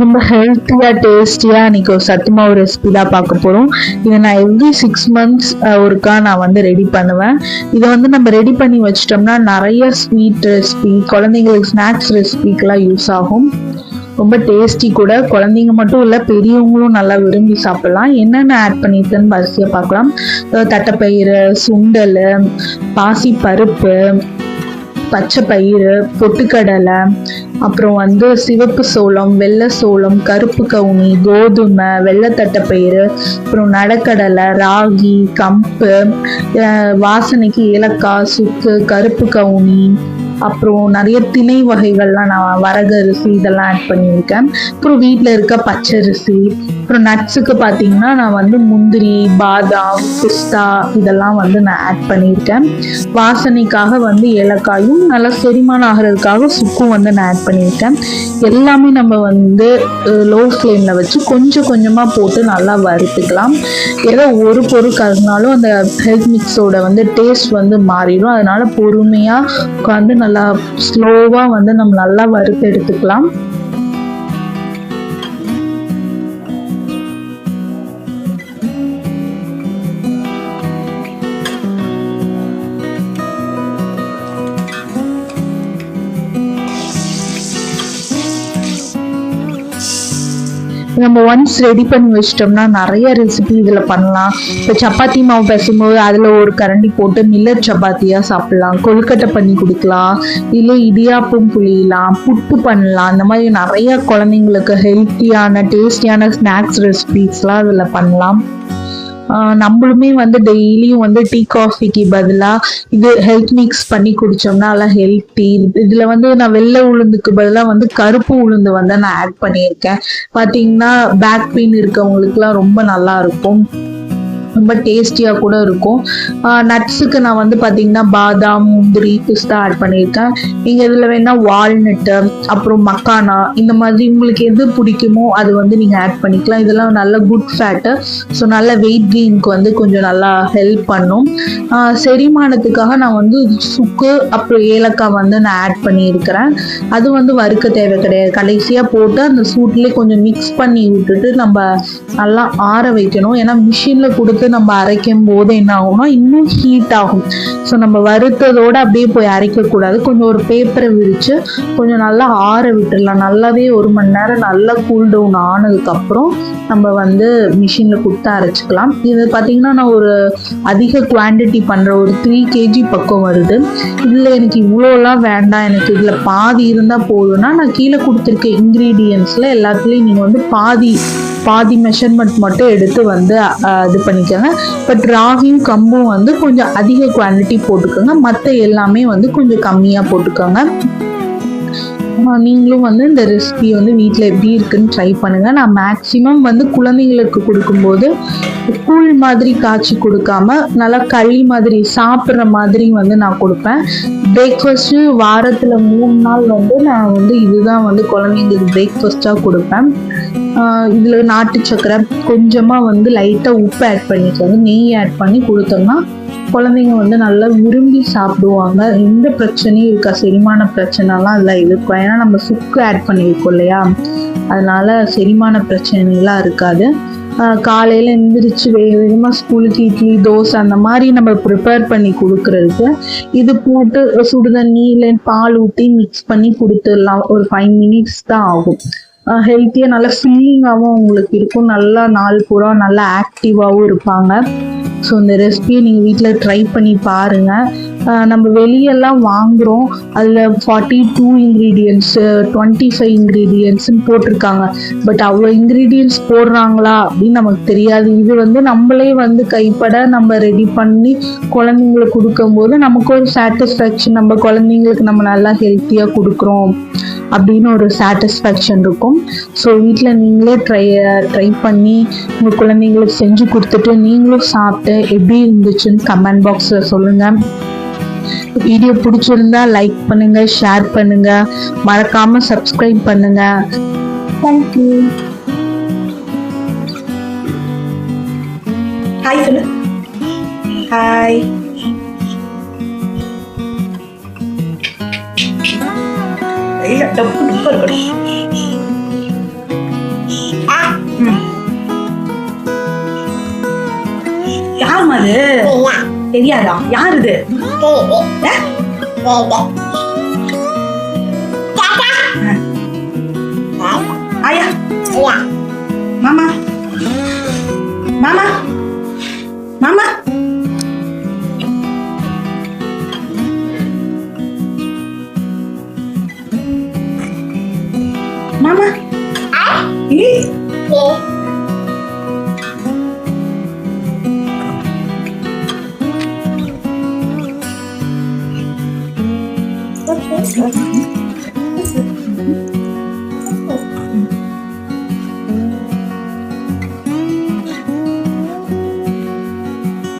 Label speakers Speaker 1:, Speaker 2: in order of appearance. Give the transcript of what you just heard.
Speaker 1: ரொம்ப ஹெல்த்தியா டேஸ்டியா இன்னைக்கு ஒரு சத்து மாவு ரெசிபி தான் பார்க்க போறோம். இதை நான் எவ்ரி 6 months ஒருக்கா நான் வந்து ரெடி பண்ணுவேன். இதை வந்து நம்ம ரெடி பண்ணி வச்சிட்டோம்னா நிறைய ஸ்வீட் ரெசிபி, குழந்தைங்களுக்கு ஸ்நாக்ஸ் ரெசிபிக்கெல்லாம் யூஸ் ஆகும். ரொம்ப டேஸ்டி கூட. குழந்தைங்க மட்டும் இல்லை, பெரியவங்களும் நல்லா விரும்பி சாப்பிடலாம். என்னென்ன ஆட் பண்ணியிருக்கேன்னு வரிசையாக பார்க்கலாம். தட்டைப்பயிறு, சுண்டல், பாசி பருப்பு, பச்சை பயிறு, பொட்டுக்கடலை, அப்புறம் வந்து சிவப்பு சோளம், வெள்ளை சோளம், கருப்பு கவுனி, கோதுமை, வெள்ளை தட்டைப்பயிறு, அப்புறம் நடக்கடலை, ராகி, கம்பு, வாசனைக்கு ஏலக்காய், சுக்கு, கருப்பு கவுனி, அப்புறம் நிறைய திணை வகைகள்லாம் நான் வரகரிசி இதெல்லாம் ஆட் பண்ணியிருக்கேன். அப்புறம் வீட்டில் இருக்க பச்சரிசி, அப்புறம் நட்ஸுக்கு பார்த்தீங்கன்னா நான் வந்து முந்திரி, பாதாம், பிஸ்தா இதெல்லாம் வந்து நான் ஆட் பண்ணியிருக்கேன். வாசனைக்காக வந்து ஏலக்காயும், நல்லா செரிமானம் ஆகிறதுக்காக சுக்கும் வந்து நான் ஆட் பண்ணியிருக்கேன். எல்லாமே நம்ம வந்து லோ ஃப்ளேமில் வச்சு கொஞ்சம் கொஞ்சமாக போட்டு நல்லா வறுத்துக்கலாம். ஏதோ ஒரு பொருள் கலந்தாலும் அந்த ஹெல்த் மிக்ஸோட வந்து டேஸ்ட் வந்து மாறிடும். அதனால பொறுமையாக வந்து நல்லா ஸ்லோவாக வந்து நம்ம நல்லா வறுத்து எடுத்துக்கலாம். நம்ம ஒன்ஸ் ரெடி பண்ணி வச்சிட்டோம்னா நிறைய ரெசிபி இதில் பண்ணலாம். இப்போ சப்பாத்தி மாவு பிசையும்போது அதில் ஒரு கரண்டி போட்டு மில்லட் சப்பாத்தியாக சாப்பிடலாம், கொழுக்கட்டை பண்ணி கொடுக்கலாம், இல்லை இடியாப்பம் புளியலாம், புட்டு பண்ணலாம். இந்த மாதிரி நிறைய குழந்தைங்களுக்கு ஹெல்த்தியான டேஸ்டியான ஸ்நாக்ஸ் ரெசிபிஸ்லாம் அதில் பண்ணலாம். நம்மளுமே வந்து டெய்லியும் வந்து டீ காஃபிக்கு பதிலாக இது ஹெல்த் மிக்ஸ் பண்ணி குடிச்சோம்னா நல்லா ஹெல்த்தி. இதில் வந்து நான் வெள்ளை உளுந்துக்கு பதிலாக வந்து கருப்பு உளுந்து வந்து நான் ஆட் பண்ணியிருக்கேன். பார்த்தீங்கன்னா பேக் பெயின் இருக்கவங்களுக்குலாம் ரொம்ப நல்லா இருக்கும், ரொம்ப டேஸ்டியாக கூட இருக்கும். நட்ஸுக்கு நான் வந்து பார்த்தீங்கன்னா பாதாம், முந்திரி, பிஸ்தா ஆட் பண்ணியிருக்கேன். நீங்கள் இதில் வேணால் வால்நட்டு, அப்புறம் மக்கானா, இந்த மாதிரி உங்களுக்கு எது பிடிக்குமோ அது வந்து நீங்கள் ஆட் பண்ணிக்கலாம். இதெல்லாம் நல்ல குட் ஃபேட்டு. ஸோ நல்ல வெயிட் கெயினுக்கு வந்து கொஞ்சம் நல்லா ஹெல்ப் பண்ணும். செரிமானத்துக்காக நான் வந்து சுக்கு அப்புறம் ஏலக்காய் வந்து நான் ஆட் பண்ணியிருக்கிறேன். அது வந்து வறுக்க தேவை கிடையாது. கடைசியாக போட்டு அந்த சூட்லேயே கொஞ்சம் மிக்ஸ் பண்ணி விட்டுட்டு நம்ம நல்லா ஆற வைக்கணும். ஏன்னா மிஷினில் கொடுத்து நம்ம அரைக்கும் போது என்ன ஆகும்னா இன்னும் ஹீட் ஆகும். ஸோ நம்ம வறுத்ததோடு அப்படியே போய் அரைக்கக்கூடாது. கொஞ்சம் ஒரு பேப்பரை விரித்து கொஞ்சம் நல்லா ஆற விட்டுடலாம். நல்லாவே 1 மணி நேரம் நல்லா கூல் டவுன் ஆனதுக்கப்புறம் நம்ம வந்து மிஷினில் கொடுத்து அரைச்சிக்கலாம். இது பார்த்தீங்கன்னா நான் ஒரு அதிக குவான்டிட்டி பண்ணுற ஒரு 3 kg பக்கம் வருது. இதில் எனக்கு இவ்வளோலாம் வேண்டாம், எனக்கு இதில் பாதி இருந்தால் போதும்னா நான் கீழே கொடுத்துருக்க இன்க்ரீடியன்ஸில் எல்லாத்துலேயும் நீங்கள் வந்து பாதி மெஷர்மெண்ட் மட்டும் எடுத்து வந்து இது பண்ணிக்கோங்க. பட் ராகியும் கம்பும் வந்து கொஞ்சம் அதிக குவான்டிட்டி போட்டுக்கோங்க. மற்ற எல்லாமே வந்து கொஞ்சம் கம்மியாக போட்டுக்கோங்க. நீங்களும் வந்து இந்த ரெசிபி வந்து வீட்டில் எப்படி இருக்குன்னு ட்ரை பண்ணுங்கள். நான் மேக்ஸிமம் வந்து குழந்தைங்களுக்கு கொடுக்கும்போது கூழ் மாதிரி காய்ச்சி கொடுக்காம நல்லா களி மாதிரி சாப்பிட்ற மாதிரி வந்து நான் கொடுப்பேன். பிரேக்ஃபாஸ்ட்டு வாரத்தில் 3 நாள் வந்து நான் வந்து இதுதான் வந்து குழந்தைங்களுக்கு பிரேக்ஃபாஸ்ட்டாக கொடுப்பேன். இதில் நாட்டு சக்கரை கொஞ்சமாக வந்து லைட்டாக உப்பு ஆட் பண்ணிக்கோங்க, நெய் ஆட் பண்ணி கொடுத்தோம்னா குழந்தைங்க வந்து நல்லா விரும்பி சாப்பிடுவாங்க. எந்த பிரச்சனையும் இருக்கா, செரிமான பிரச்சனைலாம் அதில் இருக்கும். ஏன்னா நம்ம சுக்கு ஆட் பண்ணியிருக்கோம் இல்லையா, அதனால செரிமான பிரச்சனைலாம் இருக்காது. காலையில் எழுந்திரிச்சு வேகமாக ஸ்கூலுக்கு இட்லி, தோசை அந்த மாதிரி நம்ம ப்ரிப்பேர் பண்ணி கொடுக்குறதுக்கு இது போட்டு சுடுதண்ணி இல்லை பால் ஊற்றி மிக்ஸ் பண்ணி கொடுத்துடலாம். ஒரு 5 minutes தான் ஆகும். ஹெல்த்தியாக நல்லா ஃபில்லிங்காகவும் உங்களுக்கு இருக்கும். நல்லா நாள் பூரா நல்லா ஆக்டிவாகவும் இருப்பாங்க. ஸோ இந்த ரெசிபியை நீங்கள் வீட்டில் ட்ரை பண்ணி பாருங்கள். நம்ம வெளியெல்லாம் வாங்குகிறோம், அதில் 42 இன்க்ரீடியன்ட்ஸு 25 இன்க்ரீடியன்ட்ஸுன்னு போட்டிருக்காங்க. பட் அவ்வளோ இன்க்ரீடியன்ட்ஸ் போடுறாங்களா அப்படின்னு நமக்கு தெரியாது. இது வந்து நம்மளே வந்து கைப்பட நம்ம ரெடி பண்ணி குழந்தைங்களுக்கு கொடுக்கும்போது நமக்கு ஒரு சாட்டிஸ்ஃபேக்ஷன், நம்ம குழந்தைங்களுக்கு நம்ம நல்லா ஹெல்த்தியாக கொடுக்குறோம் அப்படின்னு ஒரு சாட்டிஸ்ஃபேக்ஷன் இருக்கும். ஸோ வீட்டில் நீங்களே ட்ரை பண்ணி உங்கள் குழந்தைங்களுக்கு செஞ்சு கொடுத்துட்டு நீங்களும் சாப்பிட்டு எப்படி இருந்துச்சுன்னு கமெண்ட் பாக்ஸில் சொல்லுங்கள். வீடியோ பிடிச்சிருந்தா லைக் பண்ணுங்க, ஷேர் பண்ணுங்க, மறக்காம சப்ஸ்கிரைப் பண்ணுங்க. தேங்க்யூ.
Speaker 2: ஹாய் சொல்லு. ஹாய். இல்ல டப்பு டப்பா இருக்கணும். அது தெரியாதா? யார் இது? ஆயா, மாமா, மாமா, மாமா. மாமா. ஏய். Okay.